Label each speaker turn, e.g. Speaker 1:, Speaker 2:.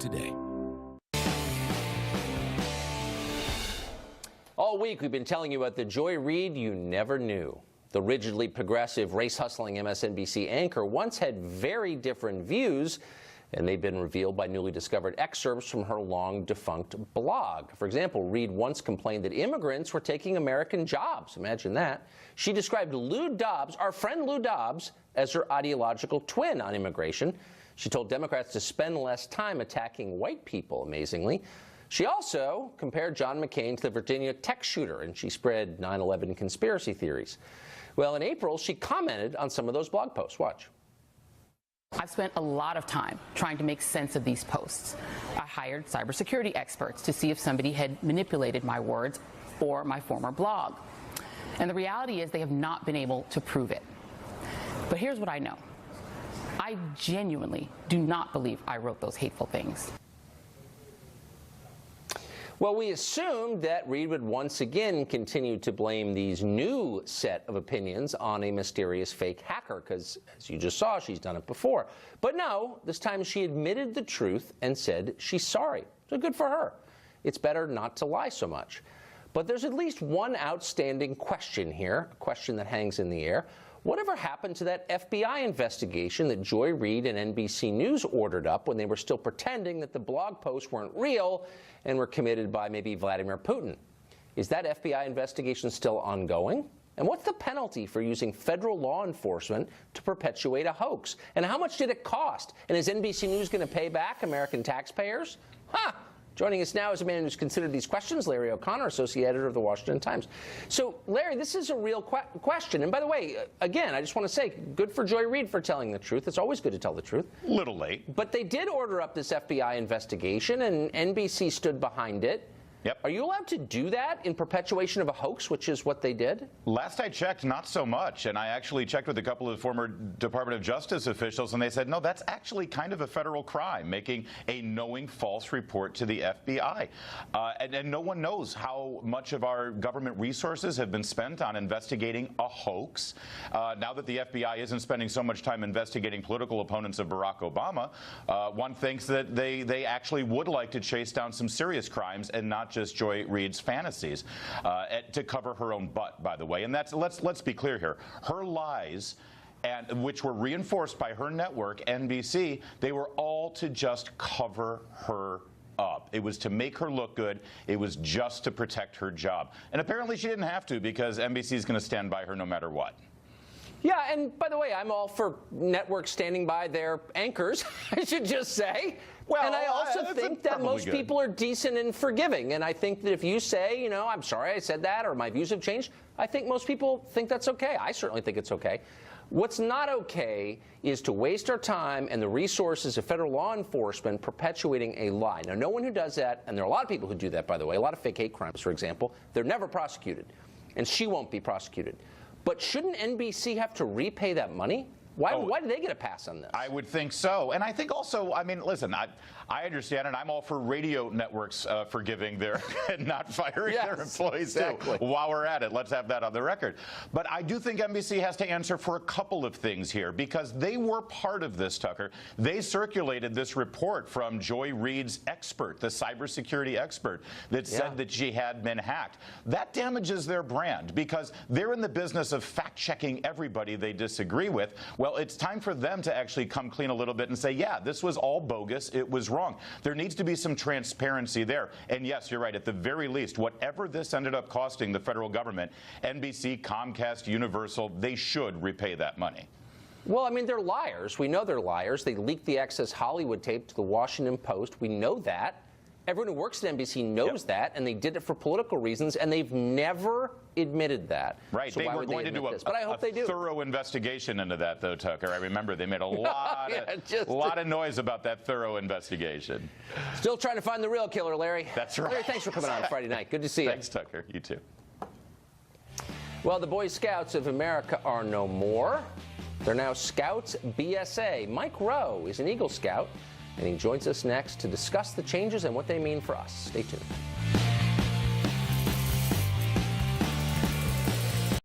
Speaker 1: today.
Speaker 2: All week, we've been telling you about the Joy Reid you never knew. The rigidly progressive, race-hustling MSNBC anchor once had very different views, and they've been revealed by newly discovered excerpts from her long-defunct blog. For example, Reid once complained that immigrants were taking American jobs. Imagine that. She described Lou Dobbs, our friend Lou Dobbs, as her ideological twin on immigration. She told Democrats to spend less time attacking white people, amazingly. She also compared John McCain to the Virginia tech shooter, and she spread 9/11 conspiracy theories. Well, in April, she commented on some of those blog posts. Watch.
Speaker 3: I've spent a lot of time trying to make sense of these posts. I hired cybersecurity experts to see if somebody had manipulated my words or my former blog. And the reality is they have not been able to prove it. But here's what I know. I genuinely do not believe I wrote those hateful things.
Speaker 2: Well, we assumed that Reid would once again continue to blame these new set of opinions on a mysterious fake hacker, because, as you just saw, she's done it before. But no, this time she admitted the truth and said she's sorry. So good for her. It's better not to lie so much. But there's at least one outstanding question here, a question that hangs in the air. Whatever happened to that FBI investigation that Joy Reid and NBC News ordered up when they were still pretending that the blog posts weren't real and were committed by maybe Vladimir Putin? Is that FBI investigation still ongoing? And what's the penalty for using federal law enforcement to perpetuate a hoax? And how much did it cost? And is NBC News going to pay back American taxpayers? Joining us now is a man who's considered these questions, Larry O'Connor, associate editor of the Washington Times. So, Larry, this is a real question. And by the way, again, I just want to say, good for Joy Reid for telling the truth. It's always good to tell the truth.
Speaker 4: Little late.
Speaker 2: But they did order up this FBI investigation, and NBC stood behind it.
Speaker 4: Yep.
Speaker 2: Are you allowed to do that in perpetuation of a hoax, which is what they did?
Speaker 4: Last I checked, not so much. And I actually checked with a couple of former Department of Justice officials, and they said, no, that's actually kind of a federal crime, making a knowing false report to the FBI. And no one knows how much of our government resources have been spent on investigating a hoax. Now that the FBI isn't spending so much time investigating political opponents of Barack Obama, one thinks that they actually would like to chase down some serious crimes and not just Joy Reid's fantasies, to cover her own butt, by the way. And that's, let's be clear here. Her lies, and which were reinforced by her network, NBC, they were all to just cover her up. It was to make her look good. It was just to protect her job. And apparently she didn't have to, because NBC is going to stand by her no matter what.
Speaker 2: Yeah, and by the way, I'm all for networks standing by their anchors, I should just say. Well, and I also think that most people are decent and forgiving. And I think that if you say, you know, I'm sorry I said that, or my views have changed, I think most people think that's okay. I certainly think it's okay. What's not okay is to waste our time and the resources of federal law enforcement perpetuating a lie. Now, no one who does that, and there are a lot of people who do that, by the way, a lot of fake hate crimes, for example, they're never prosecuted. And she won't be prosecuted. But shouldn't NBC have to repay that money? Why do they get a pass on this? I
Speaker 4: would think so. And I think also, I mean, listen, I understand, and I'm all for radio networks forgiving their and not firing their employees, too. While we're at it, let's have that on the record. But I do think NBC has to answer for a couple of things here, because they were part of this, Tucker. They circulated this report from Joy Reid's expert, the cybersecurity expert, that said that she had been hacked. That damages their brand, because they're in the business of fact-checking everybody they disagree with. Well, it's time for them to actually come clean a little bit and say, yeah, this was all bogus. It was wrong. There needs to be some transparency there. And yes, you're right. At the very least, whatever this ended up costing the federal government, NBC, Comcast, Universal, they should repay that money.
Speaker 2: Well, I mean, they're liars. We know they're liars. They leaked the Access Hollywood tape to the Washington Post. We know that. Everyone who works at NBC knows that, and they did it for political reasons, and they've never admitted that.
Speaker 4: Right.
Speaker 2: So
Speaker 4: they were going to do a thorough investigation into that, though, Tucker. I remember they made a lot, lot of noise about that thorough investigation.
Speaker 2: Still trying to find the real killer, Larry.
Speaker 4: That's right.
Speaker 2: Larry, thanks for coming on Friday night. Good to see you.
Speaker 4: Thanks, Tucker. You too.
Speaker 2: Well, the Boy Scouts of America are no more. They're now Scouts BSA. Mike Rowe is an Eagle Scout, and he joins us next to discuss the changes and what they mean for us. Stay tuned.